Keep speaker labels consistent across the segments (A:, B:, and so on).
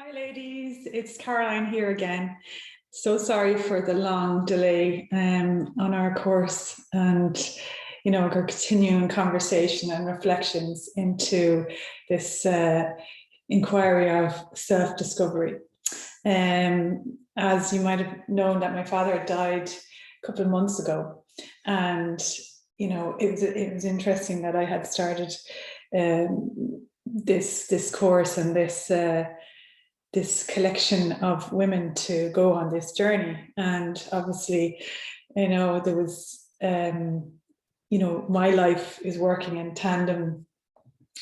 A: Hi ladies, it's Caroline here again. So sorry for the long delay on our course and our continuing conversation and reflections into this inquiry of self-discovery. As you might have known, that my father died a couple of months ago, and it was interesting that I had started this course and this collection of women to go on this journey. And obviously, there was, my life is working in tandem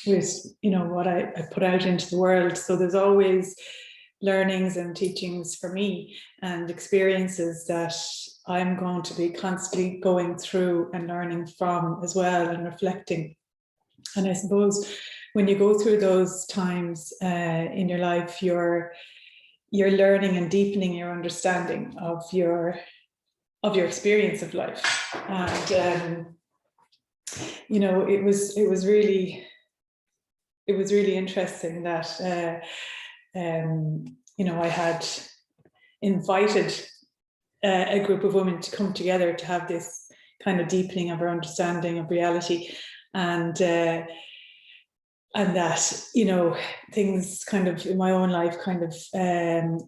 A: with, what I put out into the world. So there's always learnings and teachings for me and experiences that I'm going to be constantly going through and learning from as well and reflecting. And I suppose when you go through those times in your life, you're learning and deepening your understanding of your experience of life. And it was really interesting that I had invited a group of women to come together to have this kind of deepening of our understanding of reality, and that things kind of in my own life kind of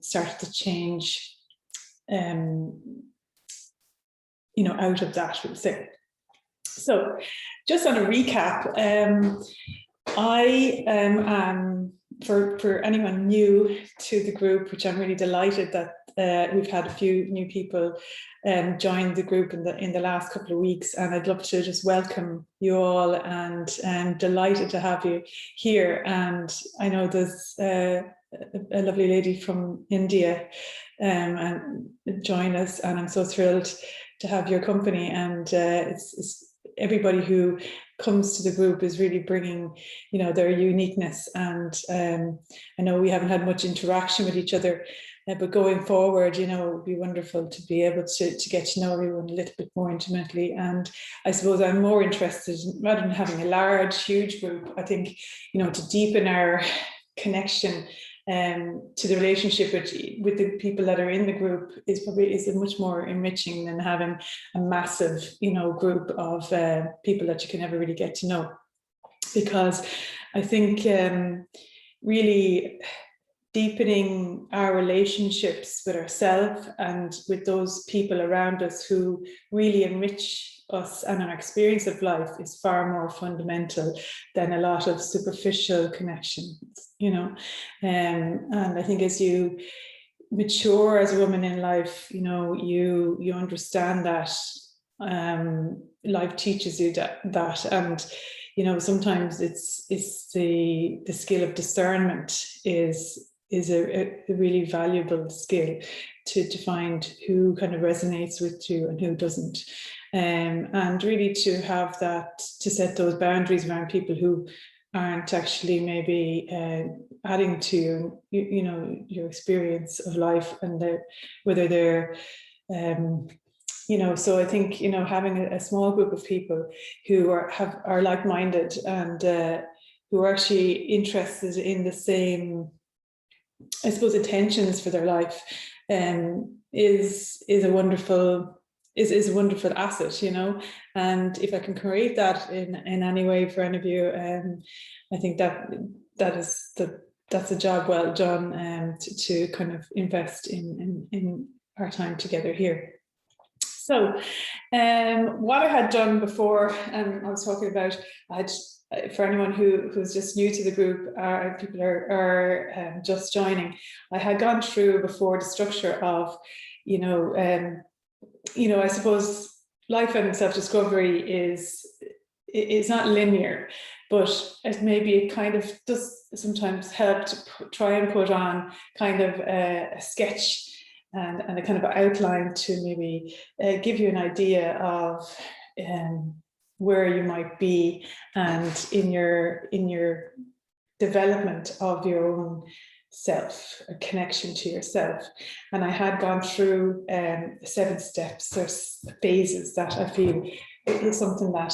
A: started to change out of that, we'll say. So just on a recap, I am for anyone new to the group, which I'm really delighted that we've had a few new people join the group in the last couple of weeks, and I'd love to just welcome you all, and I'm delighted to have you here. And I know there's a lovely lady from India and join us, and I'm so thrilled to have your company. And it's everybody who comes to the group is really bringing their uniqueness, and I know we haven't had much interaction with each other, but going forward, it would be wonderful to be able to get to know everyone a little bit more intimately. And I suppose I'm more interested, rather than having a huge group, I think to deepen our connection to the relationship with the people that are in the group is much more enriching than having a massive group of people that you can never really get to know. Because I think really deepening our relationships with ourselves and with those people around us who really enrich us and our experience of life is far more fundamental than a lot of superficial connections, and I think as you mature as a woman in life, you understand that life teaches you that, and sometimes it's the skill of discernment is a really valuable skill to find who kind of resonates with you and who doesn't, and really to have that, to set those boundaries around people who aren't actually maybe adding to your experience of life, and whether they're so I think having a small group of people who are like-minded and who are actually interested in the same, I suppose, intentions for their life is a wonderful asset, and if I can create that in any way for any of you, I think that's a job well done, to kind of invest in our time together here. So what I had done before, and I was talking about, for anyone who's just new to the group, people are just joining, I had gone through before the structure of, I suppose life and self-discovery is not linear, but it kind of does sometimes help to try and put on kind of a sketch and a kind of outline to maybe give you an idea of where you might be, and in your development of your own self, a connection to yourself. And I had gone through 7 steps. There's phases that I feel is something that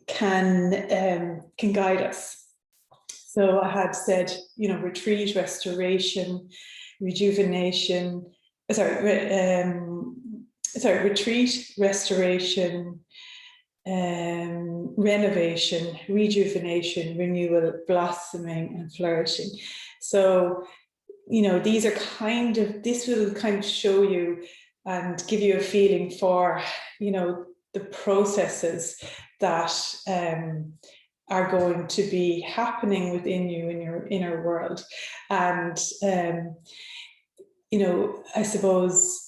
A: can guide us. So I had said, you know, retreat, restoration, rejuvenation, retreat, restoration, renovation, rejuvenation, renewal, blossoming, and flourishing. So, you know, these are kind of, this will kind of show you and give you a feeling for, you know, the processes that are going to be happening within you in your inner world. And, you know, I suppose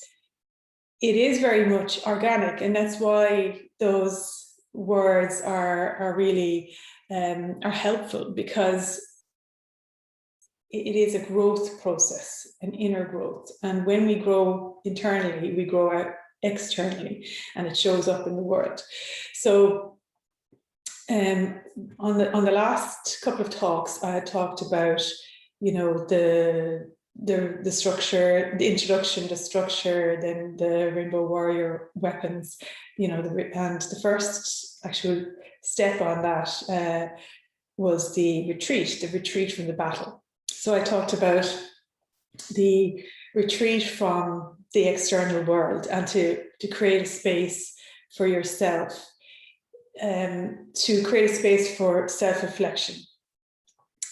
A: it is very much organic, and that's why those words are really are helpful, because it is a growth process, an inner growth. And when we grow internally, we grow out externally, and it shows up in the world. So on the last couple of talks, I had talked about, you know, the structure, the introduction, the structure, then the Rainbow Warrior weapons, you know, and the first actual step on that was the retreat from the battle. So I talked about the retreat from the external world, and to create a space for yourself, to create a space for self-reflection.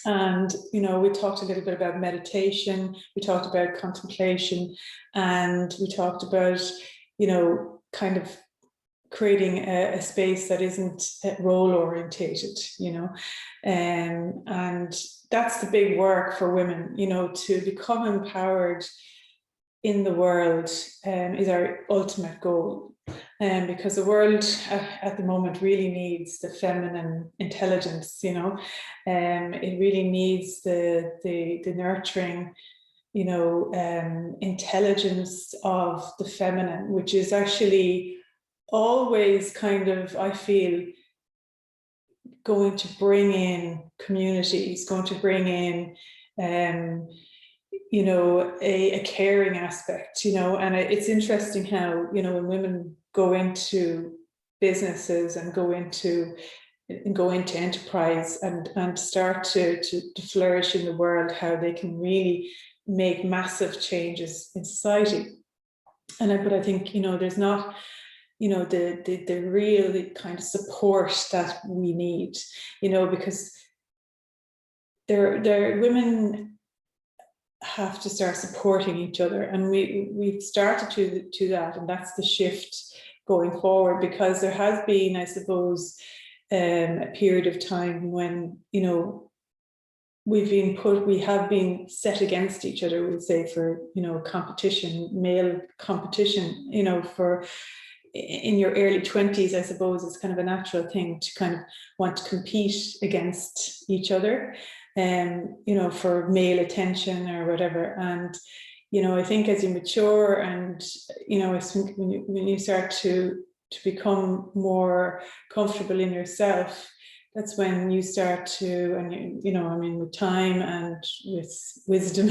A: And, you know, we talked a little bit about meditation, we talked about contemplation, and we talked about, you know, kind of creating a space that isn't role orientated, you know, and that's the big work for women, you know, to become empowered in the world is our ultimate goal. Because the world at the moment really needs the feminine intelligence, you know, it really needs the nurturing, you know, intelligence of the feminine, which is actually always kind of, I feel, going to bring in communities, going to bring in, you know, a caring aspect, you know. And it's interesting how, you know, when women go into businesses and go into enterprise and start to flourish in the world, how they can really make massive changes in society. But I think, you know, there's not, you know, the real kind of support that we need, you know, because women have to start supporting each other, and we've started to do that, and that's the shift going forward, because there has been, I suppose, a period of time when, you know, we have been set against each other, we would say, for, you know, competition, male competition, you know, for in your early 20s, I suppose it's kind of a natural thing to kind of want to compete against each other, you know, for male attention or whatever. And, you know, I think as you mature and, you know, I think when you start to become more comfortable in yourself, that's when you start to, and you know, I mean, with time and with wisdom,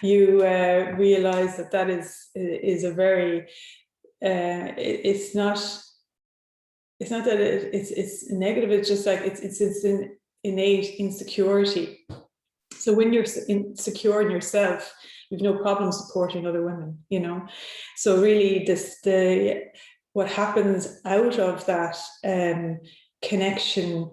A: you realize that is a very, it's not that it's negative, it's just like it's an innate insecurity. So when you're insecure in yourself, you've no problem supporting other women, you know. So really what happens out of that connection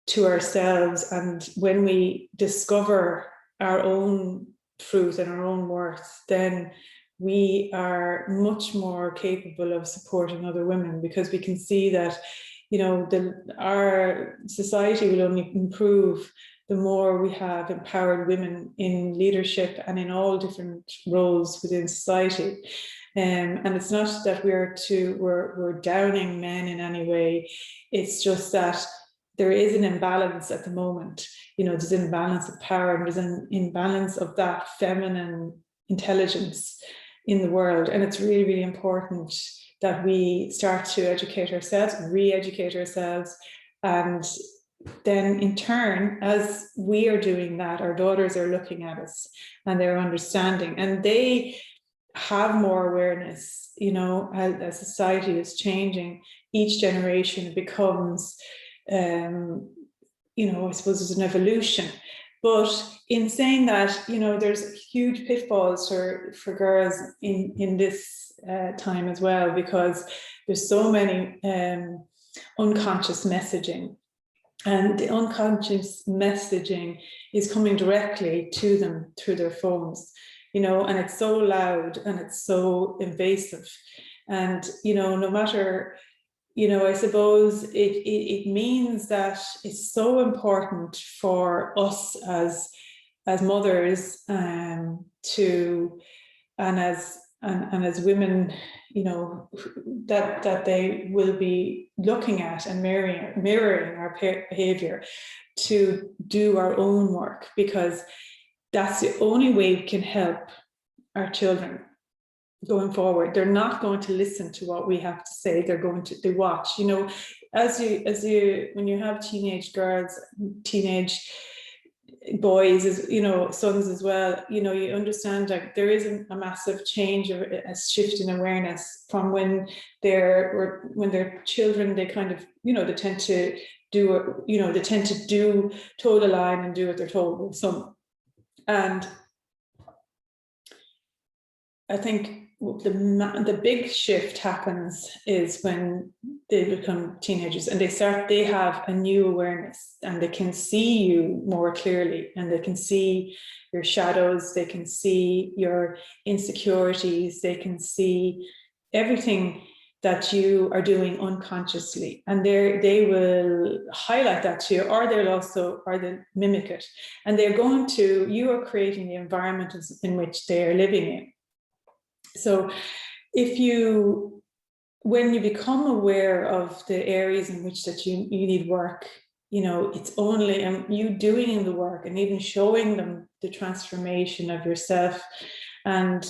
A: to ourselves, and when we discover our own truth and our own worth, then we are much more capable of supporting other women, because we can see that, you know, our society will only improve the more we have empowered women in leadership and in all different roles within society. And it's not that we're downing men in any way. It's just that there is an imbalance at the moment. You know, there's an imbalance of power, and there's an imbalance of that feminine intelligence in the world. And it's really, really important that we start to educate ourselves, re-educate ourselves. And then in turn, as we are doing that, our daughters are looking at us and they're understanding, and they have more awareness, you know, as society is changing. Each generation becomes I suppose it's an evolution. But in saying that, there's huge pitfalls for girls in this time as well, because there's so many unconscious messaging, and the unconscious messaging is coming directly to them through their phones, and it's so loud and it's so invasive. And, no matter, I suppose it means that it's so important for us as mothers to, and as women, that they will be looking at and mirroring our behavior to do our own work, because that's the only way we can help our children going forward. They're not going to listen to what we have to say. They're going to watch, as you when you have teenage girls, teenage boys, sons as well, you understand that there is a massive change, a shift in awareness from when they're children. They kind of, they tend to toe the line and do what they're told with some. And I think the big shift happens is when they become teenagers and they have a new awareness, and they can see you more clearly, and they can see your shadows, they can see your insecurities, they can see everything that you are doing unconsciously, and they will highlight that to you, or they'll mimic it, and you are creating the environment in which they are living in. So when you become aware of the areas in which that you need work, it's only you doing the work and even showing them the transformation of yourself, and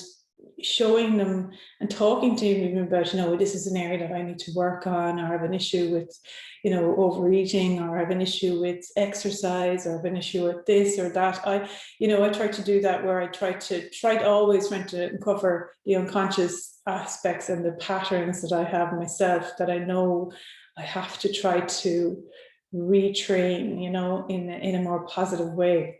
A: showing them and talking to them about, this is an area that I need to work on, or I have an issue with, overeating, or I have an issue with exercise, or I have an issue with this or that. I try to do that, where I try to uncover the unconscious aspects and the patterns that I have myself, that I know I have to try to retrain, in a more positive way.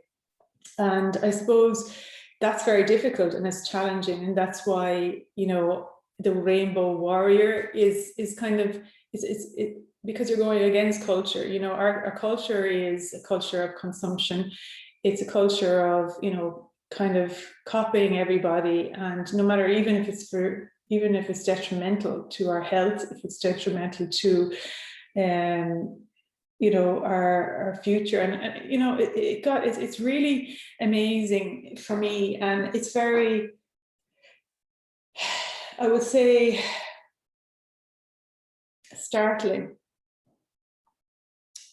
A: And I suppose that's very difficult and it's challenging, and that's why the rainbow warrior is kind of because you're going against culture. Our culture is a culture of consumption. It's a culture of kind of copying everybody, and no matter, even if it's detrimental to our health, if it's detrimental to our future. And it's really amazing for me, and it's very, I would say, startling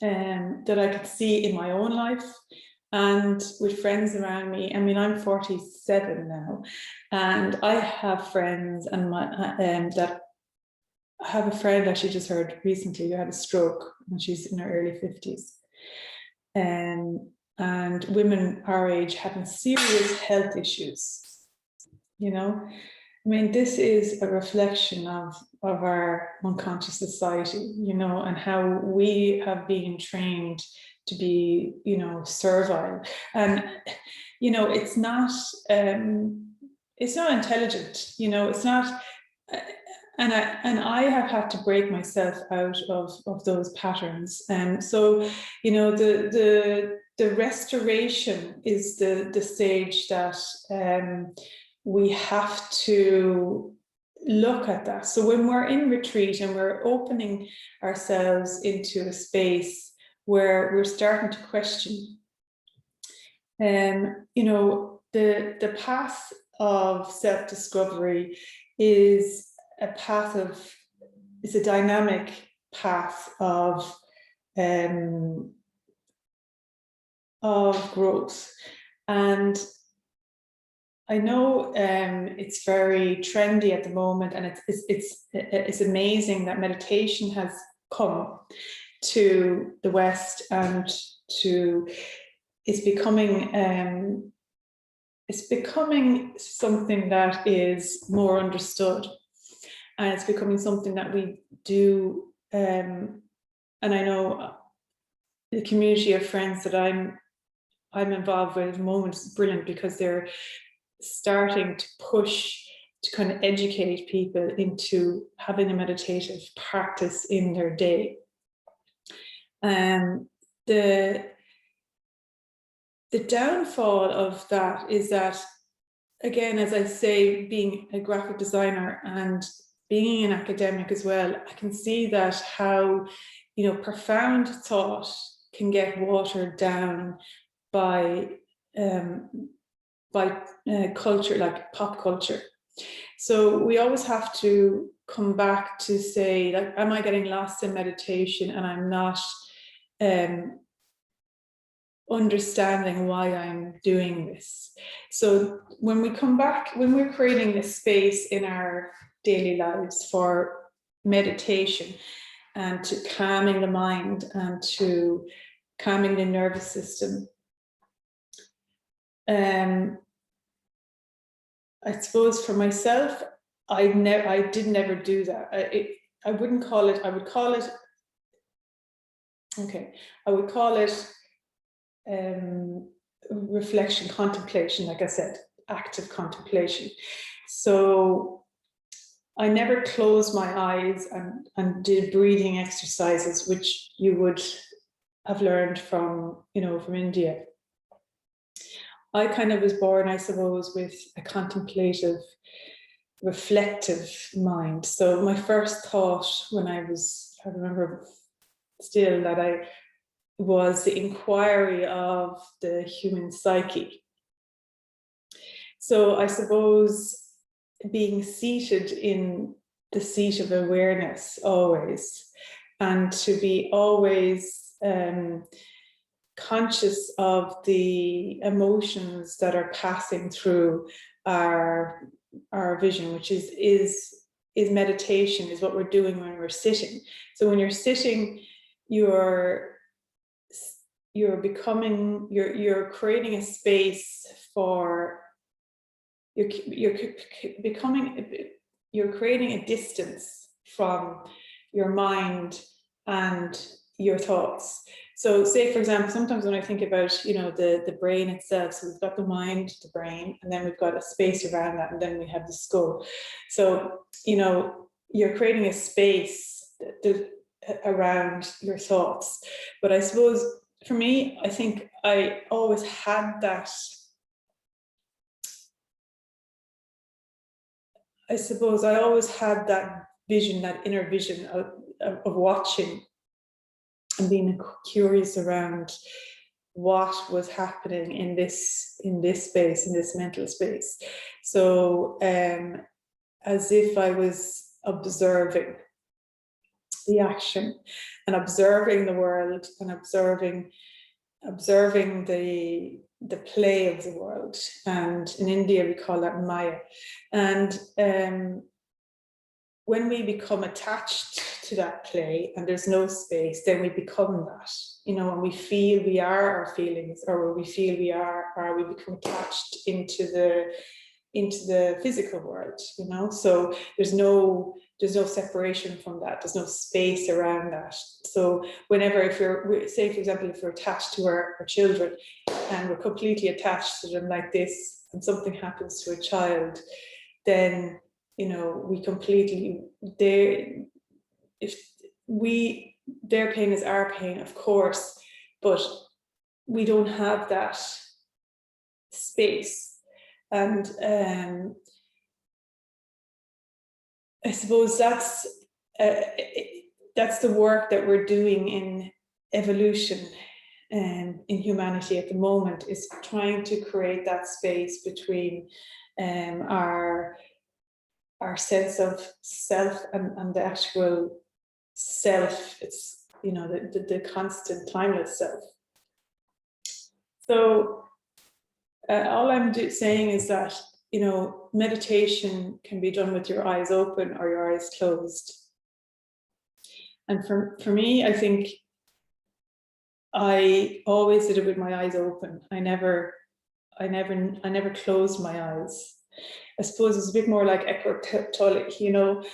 A: that I could see in my own life and with friends around me. I mean, I'm 47 now, and I have friends and I have a friend that she just heard recently who had a stroke, and she's in her early 50s. And women our age having serious health issues. I mean, this is a reflection of our unconscious society, and how we have been trained to be, servile. And, it's not intelligent, it's not. And I have had to break myself out of those patterns. And so, the restoration is the stage that we have to look at that. So when we're in retreat and we're opening ourselves into a space where we're starting to question, the path of self-discovery is it's a dynamic path of growth. And I know it's very trendy at the moment, and it's amazing that meditation has come to the West, and it's becoming something that is more understood. And it's becoming something that we do, and I know the community of friends that I'm involved with at the moment is brilliant, because they're starting to push to kind of educate people into having a meditative practice in their day. The downfall of that is that, again, as I say, being a graphic designer and being an academic as well, I can see that how, you know, profound thought can get watered down by culture, like pop culture. So we always have to come back to say, like, am I getting lost in meditation and I'm not understanding why I'm doing this? So when we come back, when we're creating this space in our daily lives for meditation and to calming the mind and to calming the nervous system, I suppose for myself, I did never do that. I wouldn't call it, I would call it, okay, I would call it reflection, contemplation, like I said, active contemplation. So I never closed my eyes and did breathing exercises, which you would have learned from, you know, from India. I kind of was born, I suppose, with a contemplative, reflective mind. So my first thought when I remember still that I was the inquiry of the human psyche. So I suppose being seated in the seat of awareness always, and to be always conscious of the emotions that are passing through our vision, which is meditation, is what we're doing when we're sitting. So when you're sitting, you're creating a space for, you're creating a distance from your mind and your thoughts. So say, for example, sometimes when I think about, you know, the brain itself, so we've got the mind, the brain, and then we've got a space around that, and then we have the skull. So, you know, you're creating a space around your thoughts. But I suppose for me, I think I always had that, I suppose I always had that vision, that inner vision of watching and being curious around what was happening in this space, in this mental space. So as if I was observing the action and observing the world and observing the play of the world. And in India we call that Maya. And when we become attached to that play and there's no space, then we become that, you know, when we feel we are our feelings, or when we feel we become attached into the physical world, you know. So there's no separation from that, there's no space around that. So whenever, if you're, say for example, if we're attached to our children and we're completely attached to them like this, and something happens to a child, then, you know, we completely, their pain is our pain, of course, but we don't have that space. And I suppose that's the work that we're doing in evolution and in humanity at the moment, is trying to create that space between our sense of self and the actual self. It's, you know, the constant, timeless self. So all I'm saying is that, you know, meditation can be done with your eyes open or your eyes closed. And for me, I think I always did it with my eyes open. I never closed my eyes. I suppose it's a bit more like Eckhart Tolle, you know.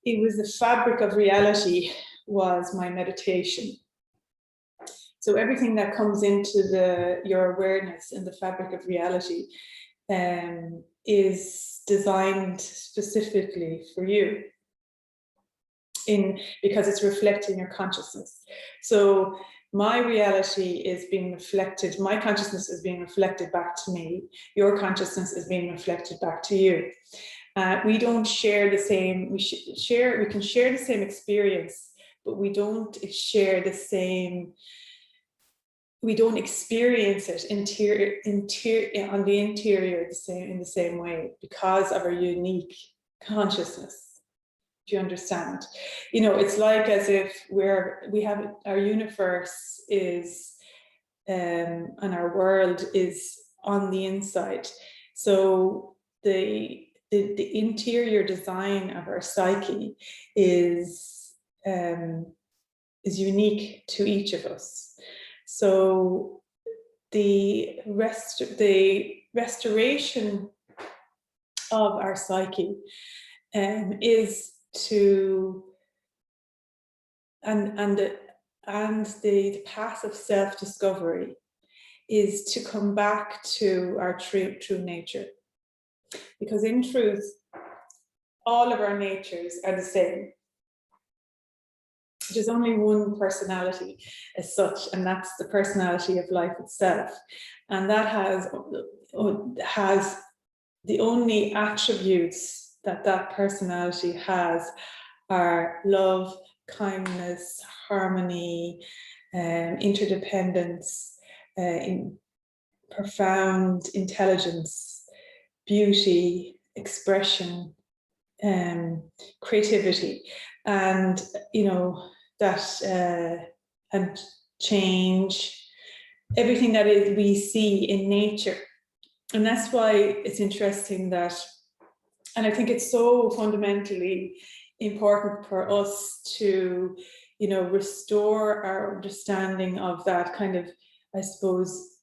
A: It was the fabric of reality was my meditation. So everything that comes into your awareness in the fabric of reality is designed specifically for you, because it's reflecting your consciousness. So my reality is being reflected, my consciousness is being reflected back to me, your consciousness is being reflected back to you. We don't share the same, we can share the same experience, but we don't share the same, we don't experience it on the interior in the same way, because of our unique consciousness. Do you understand? You know, it's like as if our universe is and our world is on the inside. So the interior design of our psyche is unique to each of us. So the restoration of our psyche is to, and the path of self-discovery is to come back to our true nature. Because in truth, all of our natures are the same. There's only one personality as such, and that's the personality of life itself. And that has the only attributes that personality has are love, kindness, harmony, interdependence, profound intelligence, beauty, expression, creativity, and you know that and change, everything that we see in nature. And that's why it's interesting that, and I think it's so fundamentally important for us to, you know, restore our understanding of that kind of, I suppose,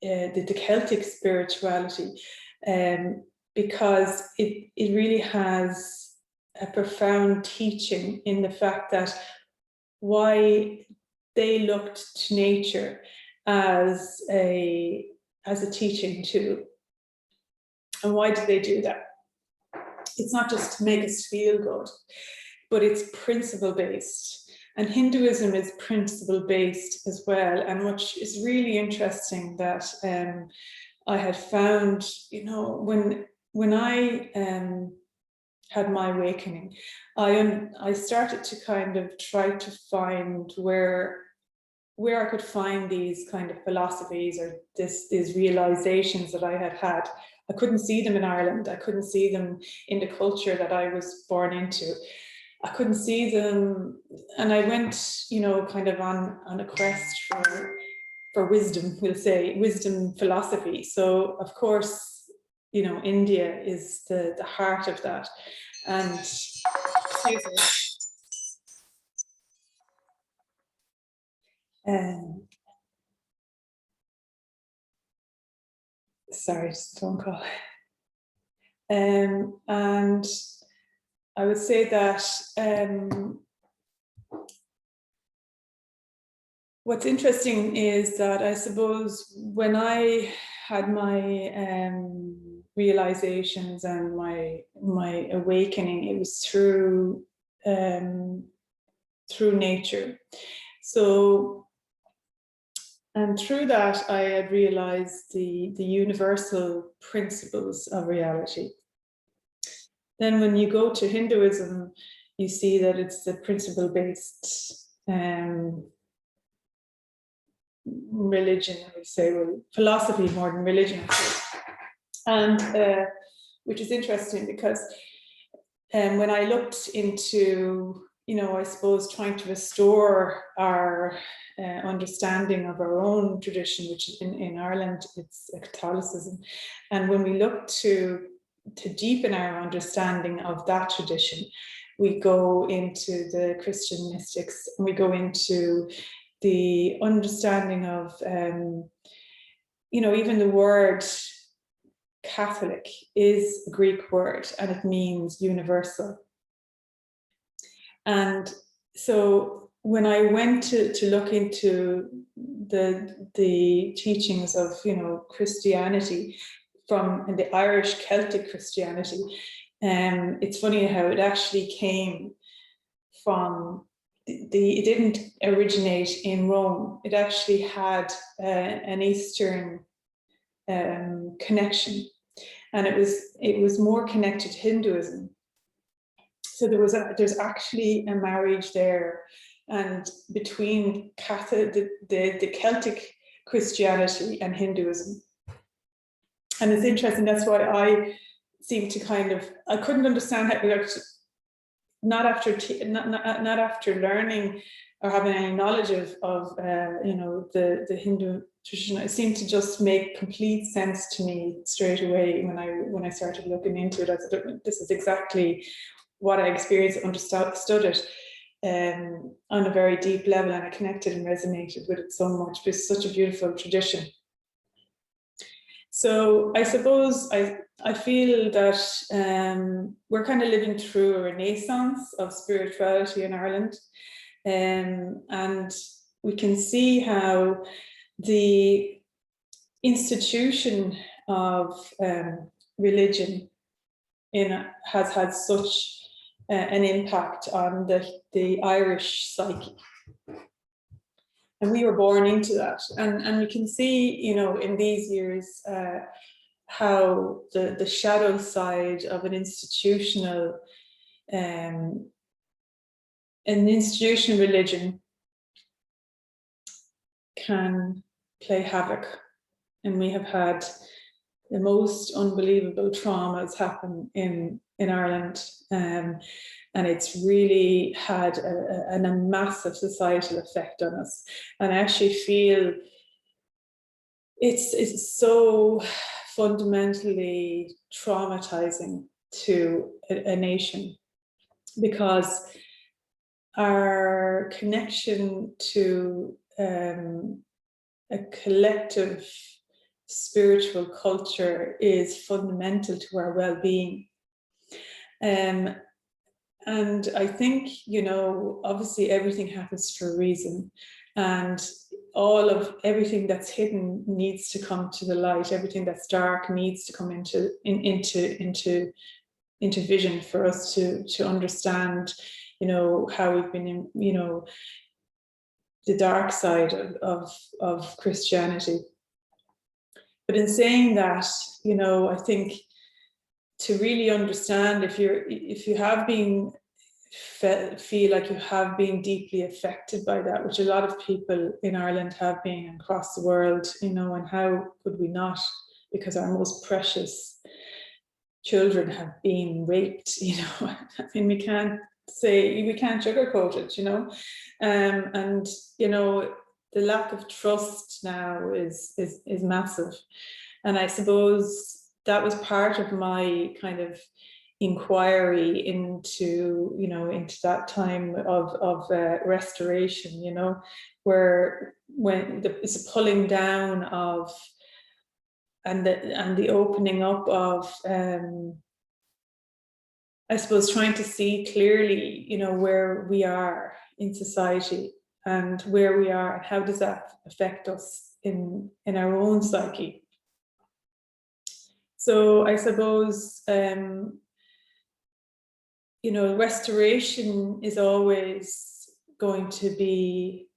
A: the Celtic spirituality, because it really has a profound teaching in the fact that why they looked to nature as a teaching tool. And why did they do that? It's not just to make us feel good, but it's principle-based. And Hinduism is principle-based as well. And which is really interesting that I had found, you know, when I had my awakening, I started to kind of try to find where I could find these kind of philosophies or these realizations that I had. I couldn't see them in Ireland. I couldn't see them in the culture that I was born into. I couldn't see them. And I went, you know, kind of on a quest for wisdom, we'll say, wisdom philosophy. So, of course, you know, India is the heart of that. And, excuse me. Sorry, just a phone call. And I would say that what's interesting is that I suppose when I had my realizations and my awakening, it was through nature. So, and through that, I had realized the universal principles of reality. Then when you go to Hinduism, you see that it's the principle-based religion, I would say, well, philosophy more than religion. And which is interesting because when I looked into, you know, I suppose trying to restore our understanding of our own tradition, which in Ireland, it's Catholicism. And when we look to deepen our understanding of that tradition, we go into the Christian mystics, and we go into the understanding of, you know, even the word Catholic is a Greek word, and it means universal. And so when I went to look into the teachings of, you know, Christianity from the Irish Celtic Christianity, it's funny how it actually came from it didn't originate in Rome. It actually had an Eastern connection, and it was more connected to Hinduism. So there's actually a marriage there, and between Catholic, the Celtic Christianity and Hinduism. And it's interesting, that's why I seem to I couldn't understand how, not after learning or having any knowledge of you know, the Hindu tradition. It seemed to just make complete sense to me straight away when I started looking into it. I said, this is exactly what I experienced, understood it on a very deep level, and I connected and resonated with it so much. It's such a beautiful tradition. So I suppose I feel that we're kind of living through a renaissance of spirituality in Ireland, and we can see how the institution of religion has had such an impact on the Irish psyche. And we were born into that. And we can see, you know, in these years, how the shadow side of an institutional religion can play havoc. And we have had the most unbelievable traumas happen in Ireland. And it's really had a massive societal effect on us. And I actually feel it's so fundamentally traumatizing to a nation, because our connection to a collective spiritual culture is fundamental to our well-being. And I think, you know, obviously everything happens for a reason, and everything that's hidden needs to come to the light. Everything that's dark needs to come into vision for us to understand, you know, how we've been in, you know, the dark side of Christianity. But in saying that, you know, I think to really understand, if you have been feel like you have been deeply affected by that, which a lot of people in Ireland have been across the world, you know, and how could we not, because our most precious children have been raped, you know. I mean, we can't sugarcoat it, you know. And you know, the lack of trust now is massive. And I suppose that was part of my kind of inquiry into, you know, into that time of restoration, you know, where it's a pulling down of and the opening up of I suppose trying to see clearly, you know, where we are in society and where we are and how does that affect us in our own psyche. So I suppose, you know, restoration is always going to be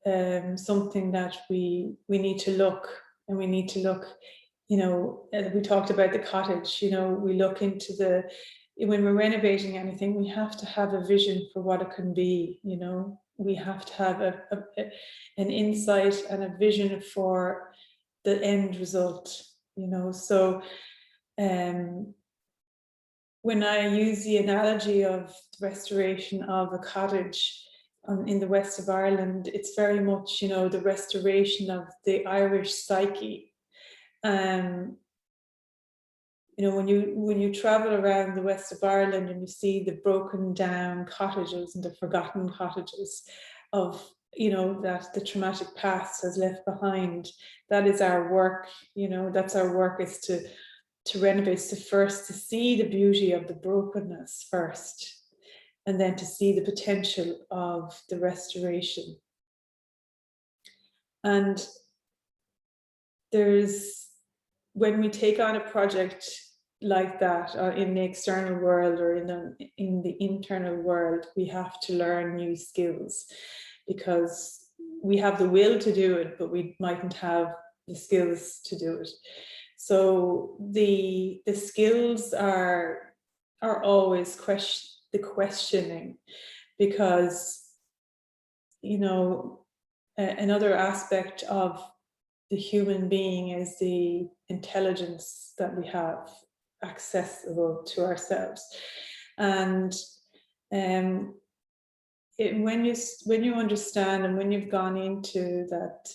A: something that we need to look, and we need to look, you know, we talked about the cottage, you know, we look into when we're renovating anything, we have to have a vision for what it can be, you know, we have to have an insight and a vision for the end result, you know. So when I use the analogy of the restoration of a cottage in the west of Ireland, it's very much, you know, the restoration of the Irish psyche. You know, when you travel around the west of Ireland and you see the broken down cottages and the forgotten cottages of, you know, that the traumatic past has left behind, that is our work, you know, that's our work, is to renovate, to see the beauty of the brokenness first, and then to see the potential of the restoration. And when we take on a project like that in the external world or in the internal world, we have to learn new skills, because we have the will to do it, but we mightn't have the skills to do it. So the skills are always the questioning, because another aspect of the human being is the intelligence that we have accessible to ourselves. And when you understand, and when you've gone into that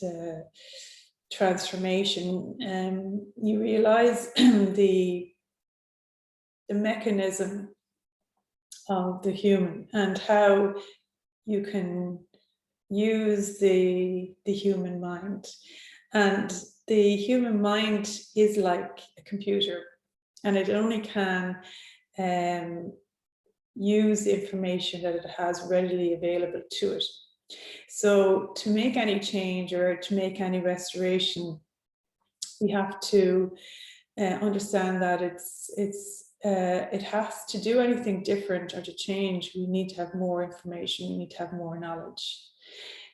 A: transformation, you realize the mechanism of the human, and how you can use the human mind. And the human mind is like a computer, and it only can use the information that it has readily available to it. So to make any change or to make any restoration, we have to understand that it has to do anything different or to change, we need to have more information, we need to have more knowledge.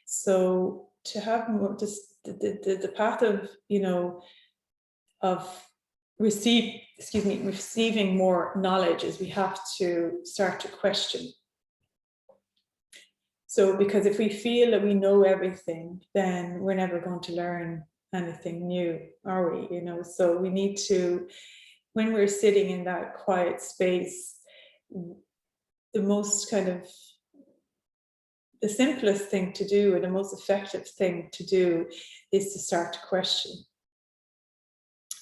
A: So to have more, the path of receiving more knowledge is we have to start to question. So because if we feel that we know everything, then we're never going to learn anything new, are we? So we need to, when we're sitting in that quiet space, the simplest thing to do and the most effective thing to do is to start to question.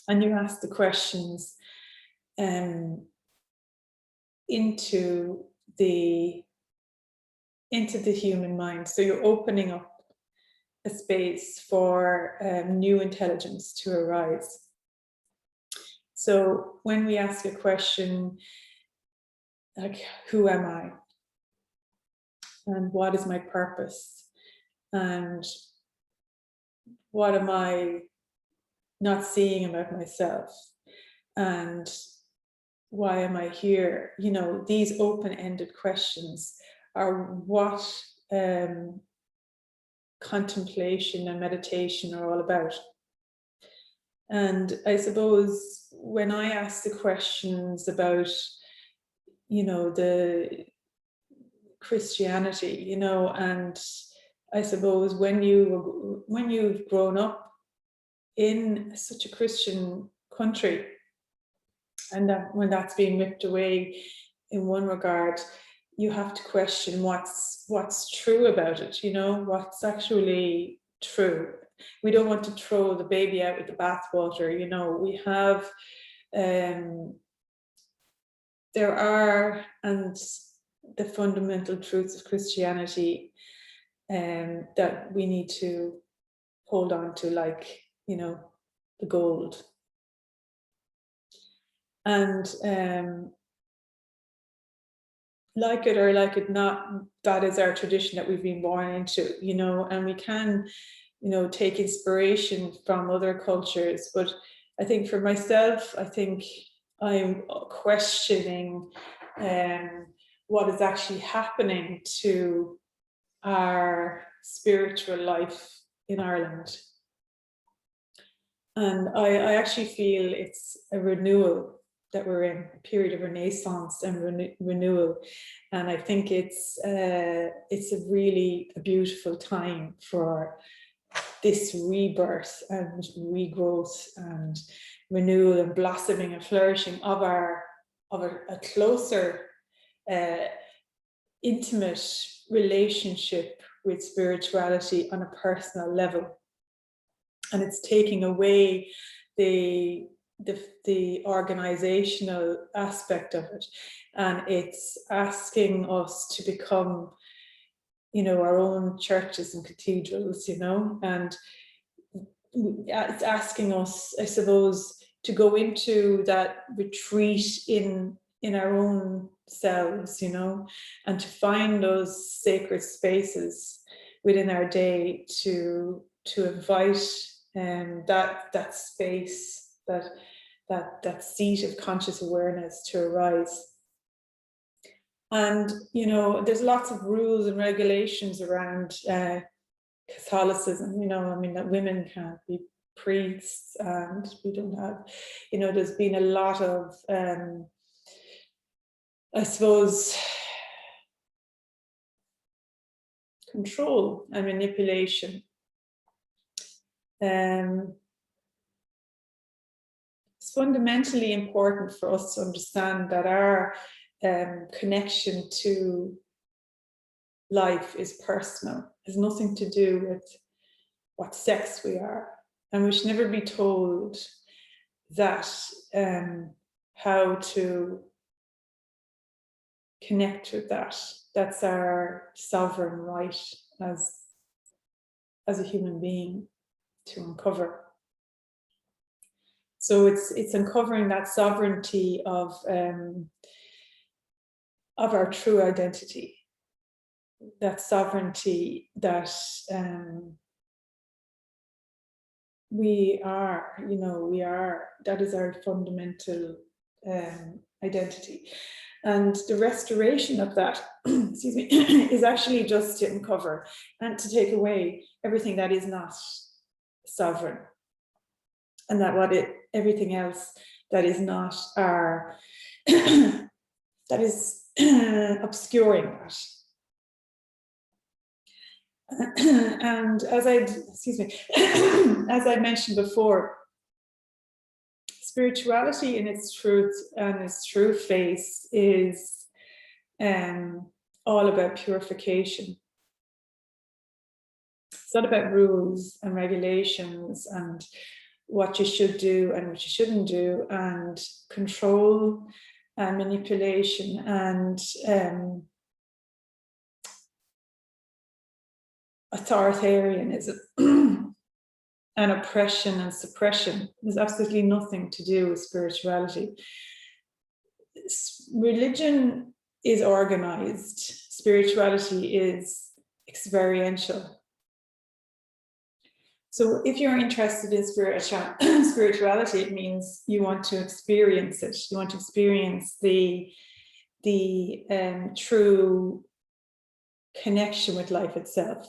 A: And you ask the questions into the human mind. So you're opening up a space for new intelligence to arise. So when we ask a question like, who am I? And what is my purpose? And what am I not seeing about myself? And why am I here? These open-ended questions are what contemplation and meditation are all about. And I suppose when I ask the questions about, the Christianity, and I suppose when you've grown up in such a Christian country, and when that's being ripped away in one regard, you have to question what's true about it, what's actually true. We don't want to throw the baby out with the bathwater. We have there are, and the fundamental truths of Christianity that we need to hold on to, like the gold. And like it or like it not, that is our tradition that we've been born into, and we can take inspiration from other cultures. But I think for myself, I think I'm questioning what is actually happening to our spiritual life in Ireland. And I actually feel it's a renewal that we're in, a period of renaissance and renewal. And I think it's a really beautiful time for this rebirth and regrowth and renewal and blossoming and flourishing of a closer, intimate relationship with spirituality on a personal level. And it's taking away the organizational aspect of it, and it's asking us to become our own churches and cathedrals, and it's asking us, I suppose, to go into that retreat in in our own selves, you know, and to find those sacred spaces within our day to invite that space, that seat of conscious awareness to arise. And you know, there's lots of rules and regulations around Catholicism, you know, I mean, that women can't be priests, and we don't have, you know, there's been a lot of I suppose control and manipulation. It's fundamentally important for us to understand that our connection to life is personal. It has nothing to do with what sex we are, and we should never be told that how to connect with that. That's our sovereign right as a human being to uncover. So it's uncovering that sovereignty of our true identity, that sovereignty that we are, you know, we are, that is our fundamental identity. And the restoration of that, excuse me, is actually just to uncover and to take away everything that is not sovereign, and that everything else that is not our, that is obscuring that. And as I mentioned before, spirituality in its truth and its true face is all about purification. It's not about rules and regulations and what you should do and what you shouldn't do, and control and manipulation and authoritarianism and oppression and suppression. There's absolutely nothing to do with spirituality. Religion is organized, spirituality is experiential. So if you're interested in spirituality, it means you want to experience it. You want to experience the true connection with life itself.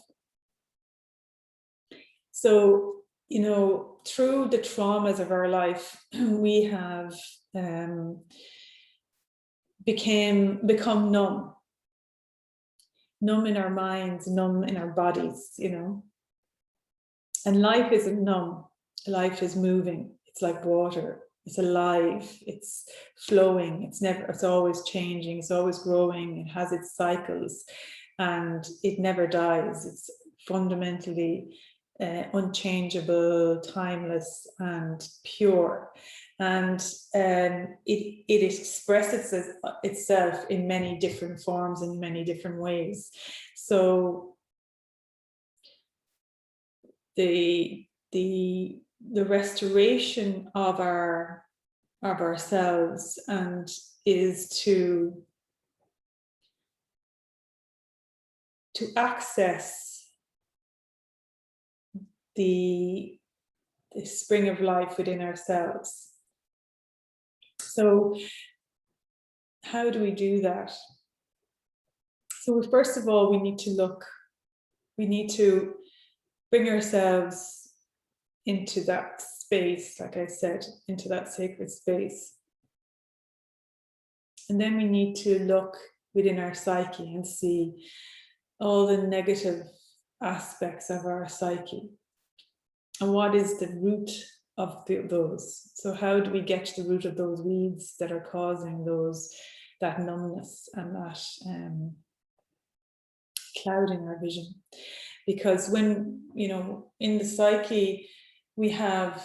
A: So, you know, through the traumas of our life, we have become numb in our minds, numb in our bodies, you know. And life isn't numb. Life is moving. It's like water. It's alive. It's flowing. It's always changing. It's always growing. It has its cycles, and it never dies. It's fundamentally unchangeable, timeless, and pure. And it expresses itself in many different forms, in many different ways. So the restoration of ourselves and is to access the spring of life within ourselves. So how do we do that? So first of all, we need to bring ourselves into that space, like I said, into that sacred space. And then we need to look within our psyche and see all the negative aspects of our psyche. And what is the root of those? So how do we get to the root of those weeds that are causing that numbness and that clouding our vision? Because when, you know, in the psyche, we have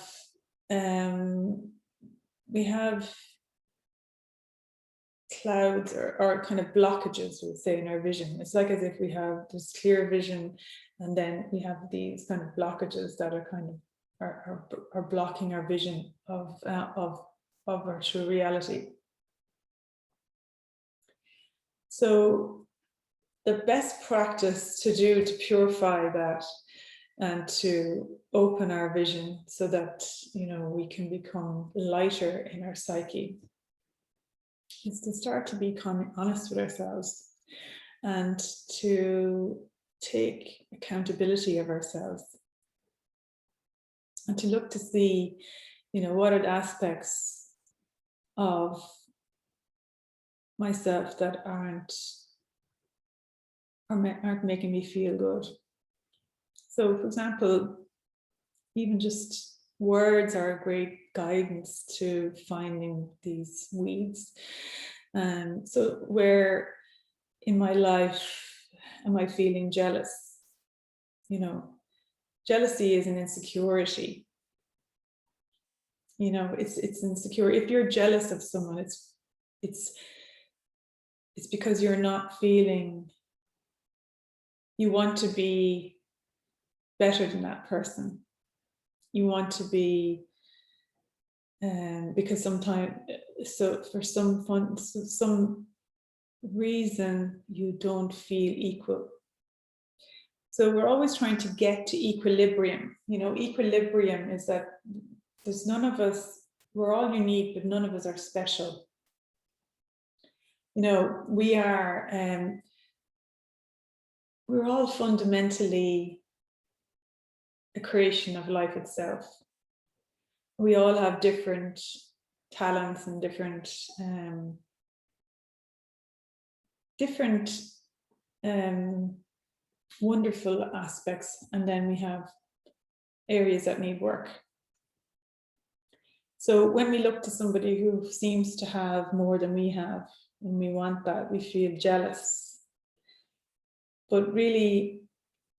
A: clouds or kind of blockages, we'll say, in our vision. It's like as if we have this clear vision, and then we have these kind of blockages that are kind of are blocking our vision of our true reality. So the best practice to do to purify that and to open our vision so that, you know, we can become lighter in our psyche is to start to become honest with ourselves and to take accountability of ourselves and to look to see, you know, what are the aspects of myself that aren't making me feel good. So, for example, even just words are a great guidance to finding these weeds. So where in my life am I feeling jealous? You know, jealousy is an insecurity. You know, it's insecure. If you're jealous of someone, it's because you're not feeling, you want to be better than that person. You want to be, because sometimes, so for some reason you don't feel equal. So we're always trying to get to equilibrium. You know, equilibrium is that there's none of us, we're all unique, but none of us are special. You know, we're all fundamentally a creation of life itself. We all have different talents and different wonderful aspects, and then we have areas that need work. So when we look to somebody who seems to have more than we have, and we want that, we feel jealous. But really,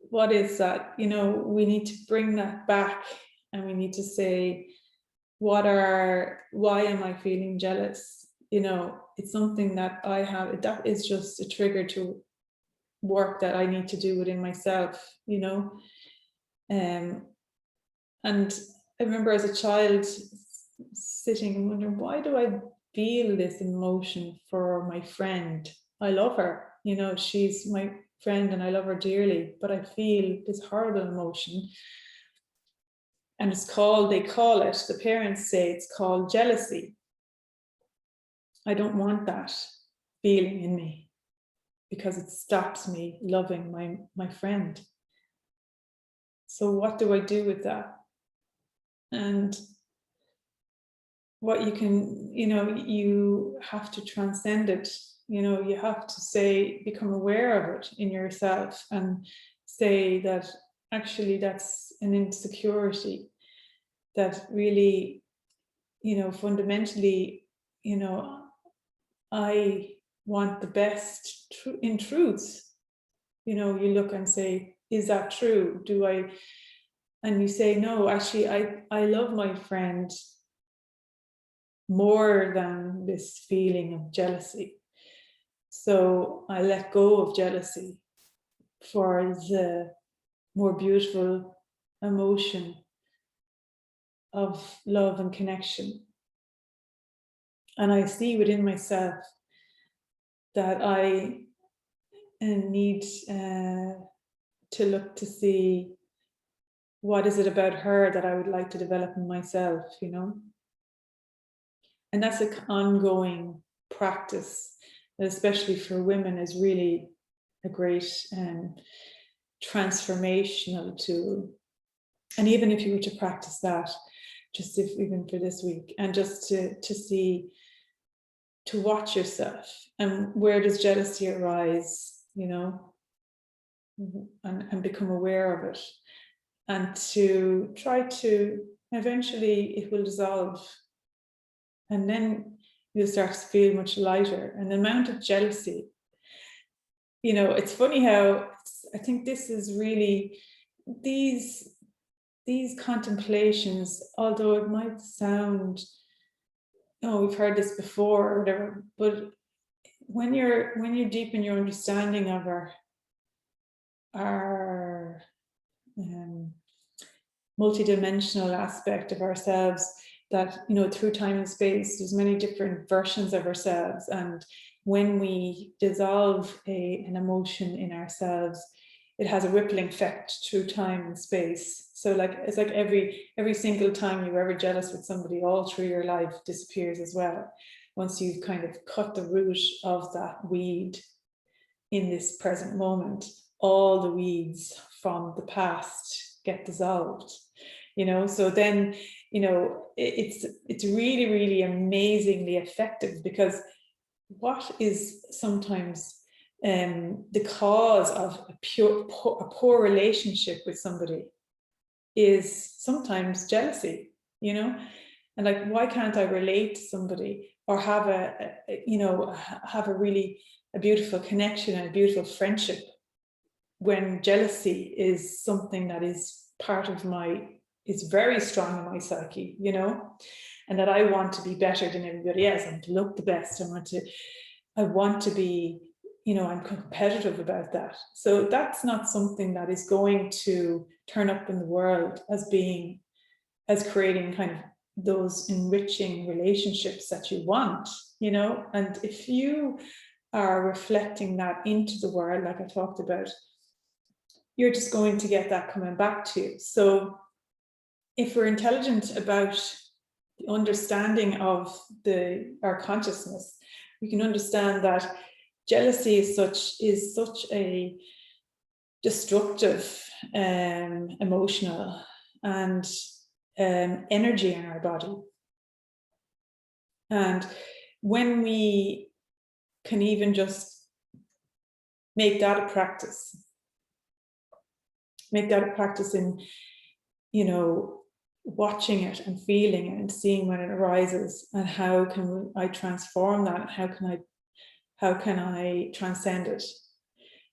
A: what is that? You know, we need to bring that back, and we need to say, why am I feeling jealous? You know, it's something that I have, that is just a trigger to work that I need to do within myself, you know. And I remember as a child sitting and wondering, why do I feel this emotion for my friend? I love her, you know, she's my friend and I love her dearly, but I feel this horrible emotion. And it's called, the parents say it's called jealousy. I don't want that feeling in me because it stops me loving my friend. So what do I do with that? And what you can, you know, you have to transcend it. You know, you have to say, become aware of it in yourself and say that actually that's an insecurity that really, you know, fundamentally, you know, I want the best in truth. You know, you look and say, is that true? Do I? And you say, no, actually, I love my friend more than this feeling of jealousy. So I let go of jealousy for the more beautiful emotion of love and connection. And I see within myself that I need to look to see what is it about her that I would like to develop in myself, you know? And that's an ongoing practice, especially for women, is really a great transformational tool. And even if you were to practice that, just if even for this week, and just to see, to watch yourself, and where does jealousy arise, you know, and become aware of it, and to try to, eventually it will dissolve, and then you'll start to feel much lighter. And the amount of jealousy, you know, it's funny how I think this is really, these contemplations, although it might sound, oh, we've heard this before or whatever, but when you're deep in your understanding of our multidimensional aspect of ourselves, that, you know, through time and space, there's many different versions of ourselves. And when we dissolve an emotion in ourselves, it has a rippling effect through time and space. So like, it's like every single time you're ever jealous with somebody, all through your life disappears as well. Once you've kind of cut the root of that weed in this present moment, all the weeds from the past get dissolved, you know. So then, you know, it's really, really amazingly effective, because what is sometimes the cause of a poor relationship with somebody is sometimes jealousy, you know. And like, why can't I relate to somebody or have have a beautiful connection and a beautiful friendship when jealousy is something that is part of is very strong in my psyche, you know, and that I want to be better than everybody else. I want to look the best. I want to be, you know, I'm competitive about that. So that's not something that is going to turn up in the world as creating kind of those enriching relationships that you want, you know. And if you are reflecting that into the world, like I talked about, you're just going to get that coming back to you. So if we're intelligent about the understanding of our consciousness, we can understand that jealousy is such a destructive, emotional and energy in our body. And when we can even just make that a practice in, you know, watching it and feeling it and seeing when it arises, and how can I transform that, and how can I transcend it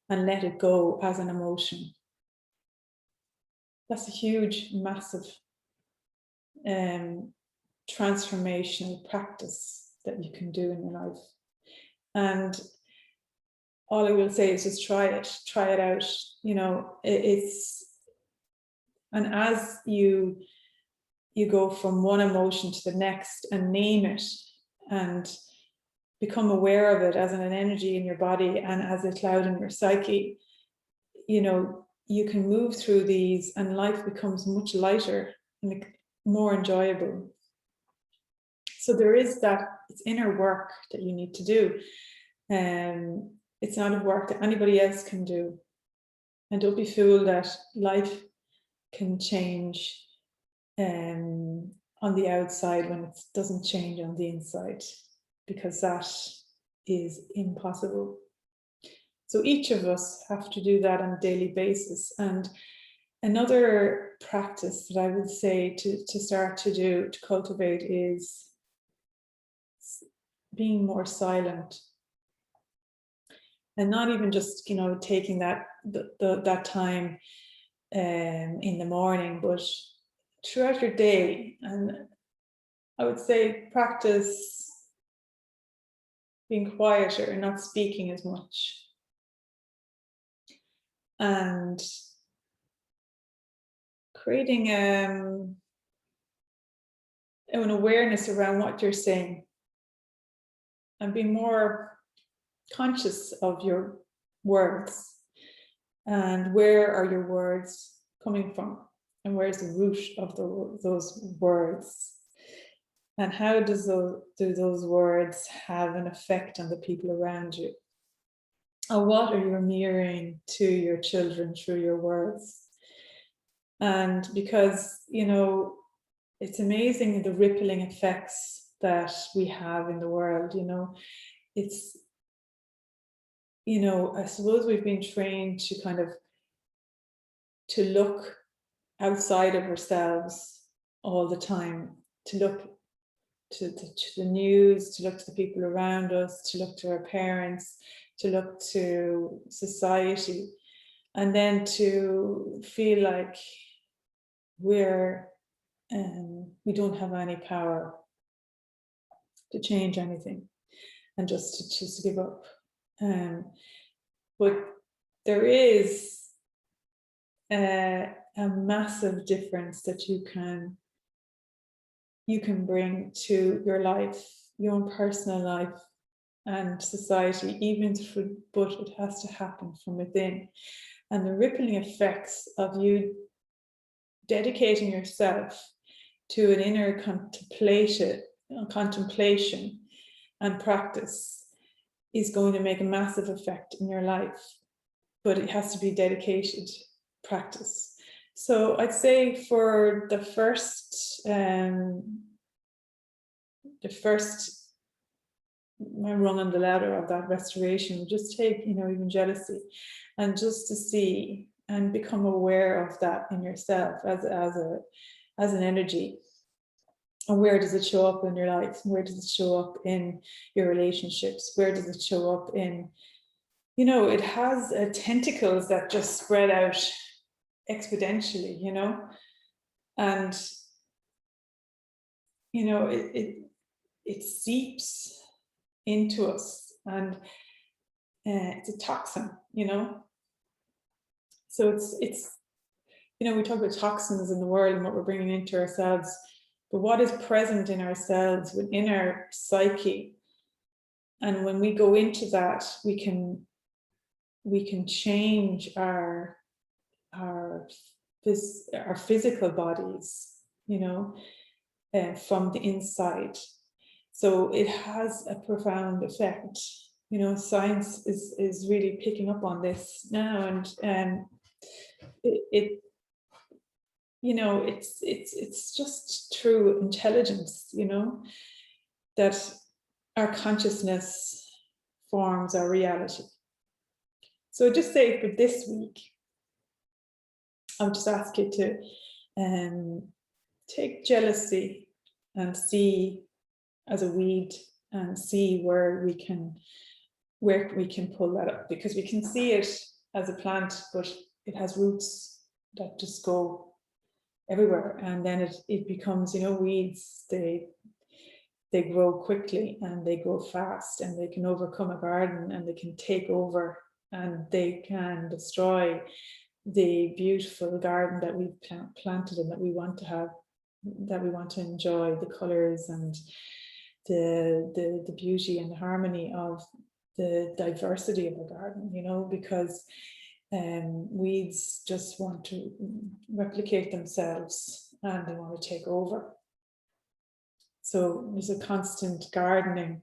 A: and let it go as an emotion. That's a huge, massive transformational practice that you can do in your life. And all I will say is just try it out, you know. And as you go from one emotion to the next and name it and become aware of it as an energy in your body and as a cloud in your psyche, you know, you can move through these and life becomes much lighter and more enjoyable. So there is that, it's inner work that you need to do. It's not a work that anybody else can do. And don't be fooled that life can change on the outside when it doesn't change on the inside, because that is impossible. So each of us have to do that on a daily basis. And another practice that I would say to start to cultivate is being more silent, and not even just, you know, taking that time in the morning, but throughout your day. And I would say practice being quieter and not speaking as much, and creating an awareness around what you're saying, and be more conscious of your words, and where are your words coming from, and where's the root of those words, and how do those words have an effect on the people around you, or what are you mirroring to your children through your words. And because, you know, it's amazing the rippling effects that we have in the world, you know. It's, you know, I suppose we've been trained to kind of to look outside of ourselves all the time, to look to the news, to look to the people around us, to look to our parents, to look to society, and then to feel like we don't have any power to change anything, and just to give up. But there is a massive difference that you can you can bring to your life, your own personal life and society, even through, but it has to happen from within. And the rippling effects of you dedicating yourself to an inner contemplation and practice is going to make a massive effect in your life, but it has to be dedicated practice. So I'd say for the first rung on the ladder of that restoration, just take, even jealousy, and just to see and become aware of that in yourself as an energy. And where does it show up in your life? Where does it show up in your relationships? Where does it show up in, it has tentacles that just spread out exponentially, and, it seeps into us, and it's a toxin, so it's we talk about toxins in the world and what we're bringing into ourselves, but what is present in ourselves, within our psyche, and when we go into that, we can change our physical bodies, from the inside. So it has a profound effect. Science is really picking up on this now, and it's just true intelligence, that our consciousness forms our reality. So just say for this week, I'll just ask you to take jealousy and see as a weed, and see where we can pull that up, because we can see it as a plant, but it has roots that just go everywhere, and then it becomes, weeds. They grow quickly and they grow fast, and they can overcome a garden, and they can take over, and they can destroy the beautiful garden that we've planted and that we want to have, that we want to enjoy, the colors and the beauty and the harmony of the diversity of a garden, because weeds just want to replicate themselves, and they want to take over. So there's a constant gardening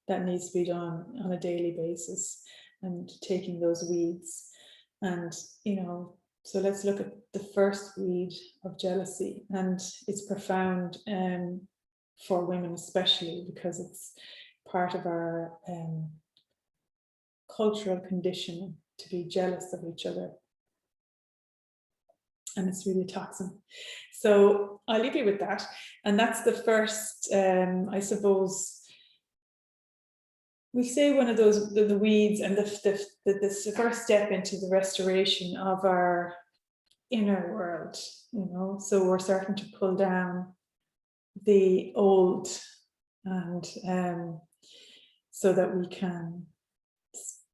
A: that needs to be done on a daily basis, and taking those weeds. And so let's look at the first weed of jealousy, and it's profound for women especially, because it's part of our cultural conditioning to be jealous of each other, and it's really toxic. So I'll leave you with that, and that's the first, I suppose, we say one of those, the weeds, and the first step into the restoration of our inner world, so we're starting to pull down the old, and so that we can,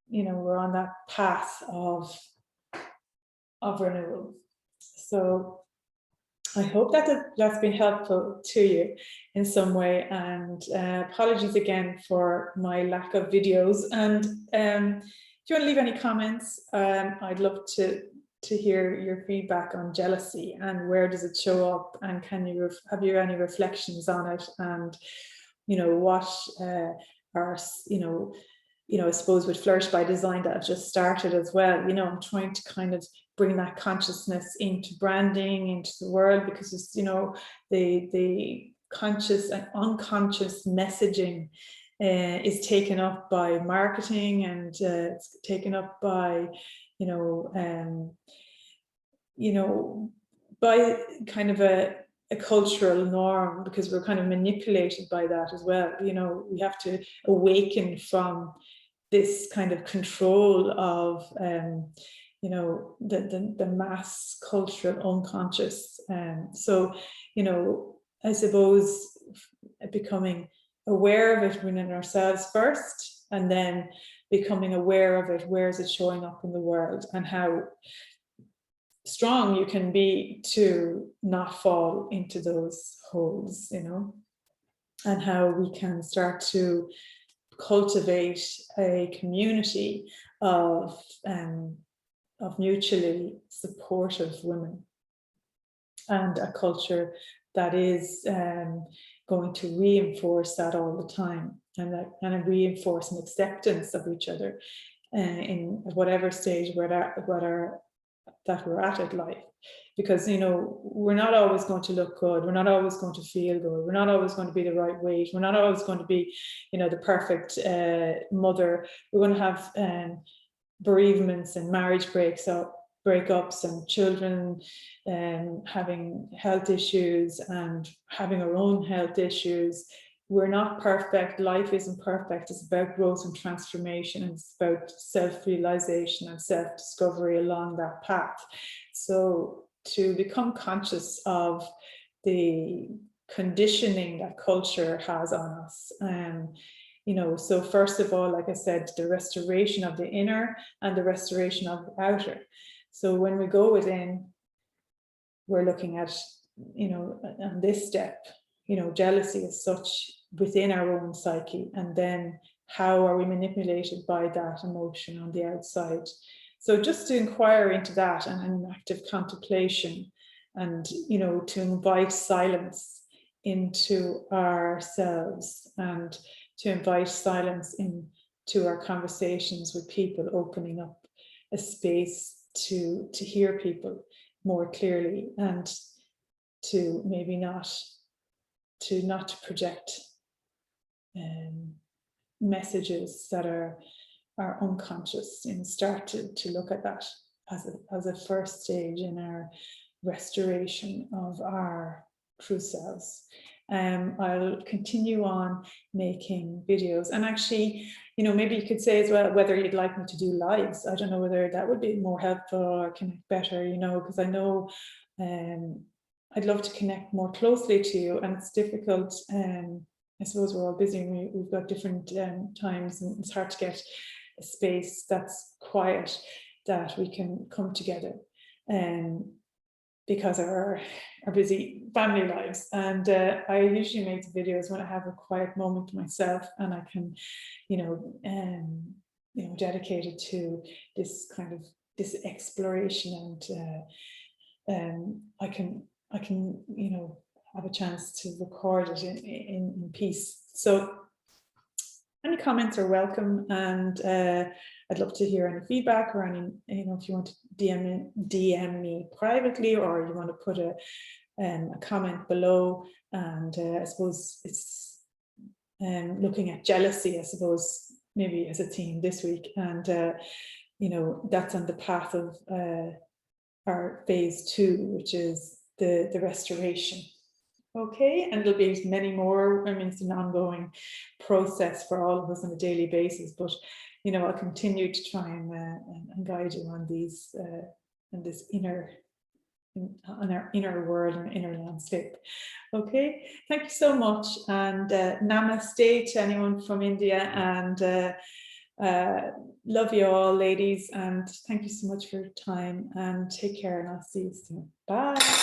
A: we're on that path of renewal. So I hope that's been helpful to you in some way, and apologies again for my lack of videos. And if you want to leave any comments, I'd love to hear your feedback on jealousy, and where does it show up, and have you any reflections on it, and what are I suppose with Flourish by Design that I've just started as well, I'm trying to kind of bring that consciousness into branding, into the world, because it's, the conscious and unconscious messaging is taken up by marketing, and it's taken up by, by kind of a cultural norm, because we're kind of manipulated by that as well. We have to awaken from this kind of control of the mass cultural unconscious. So I suppose becoming aware of it within ourselves first, and then becoming aware of it, where is it showing up in the world, and how strong you can be to not fall into those holes, you know, and how we can start to cultivate a community of mutually supportive women, and a culture that is going to reinforce that all the time, and reinforce an acceptance of each other in whatever stage that we're at in life. Because, you know, we're not always going to look good, we're not always going to feel good, we're not always going to be the right weight, we're not always going to be, you know, the perfect mother. We're going to have bereavements and marriage breakups and children having health issues and having our own health issues. We're not perfect. Life isn't perfect. It's about growth and transformation. And it's about self-realization and self-discovery along that path. So to become conscious of the conditioning that culture has on us, you know, so first of all, like I said, the restoration of the inner and the restoration of the outer. So when we go within, we're looking at, you know, on this step, you know, jealousy as such within our own psyche, and then how are we manipulated by that emotion on the outside. So just to inquire into that, and an active contemplation, and, you know, to invite silence into ourselves, and to invite silence into our conversations with people, opening up a space to hear people more clearly, and to maybe not to project messages that are unconscious, and start to look at that as a first stage in our restoration of our true selves. I'll continue on making videos, and actually, you know, maybe you could say as well whether you'd like me to do lives. I don't know whether that would be more helpful or connect better, you know, because I know I'd love to connect more closely to you, and it's difficult. I suppose we're all busy, and we've got different times, and it's hard to get a space that's quiet that we can come together, because of our busy family lives. And I usually make the videos when I have a quiet moment to myself, and I can, you know, dedicate it to this kind of this exploration, and I can, you know, have a chance to record it in peace. So any comments are welcome, and I'd love to hear any feedback, or any, you know, if you want to DM me privately, or you want to put a comment below. And I suppose it's looking at jealousy, I suppose, maybe as a theme this week, and you know, that's on the path of our phase 2, which is the restoration. Okay, and there'll be many more. I mean, it's an ongoing process for all of us on a daily basis, but, you know, I'll continue to try and guide you on these, on this on our inner world and inner landscape. Okay, thank you so much, and namaste to anyone from India, and love you all, ladies, and thank you so much for your time, and take care, and I'll see you soon. Bye.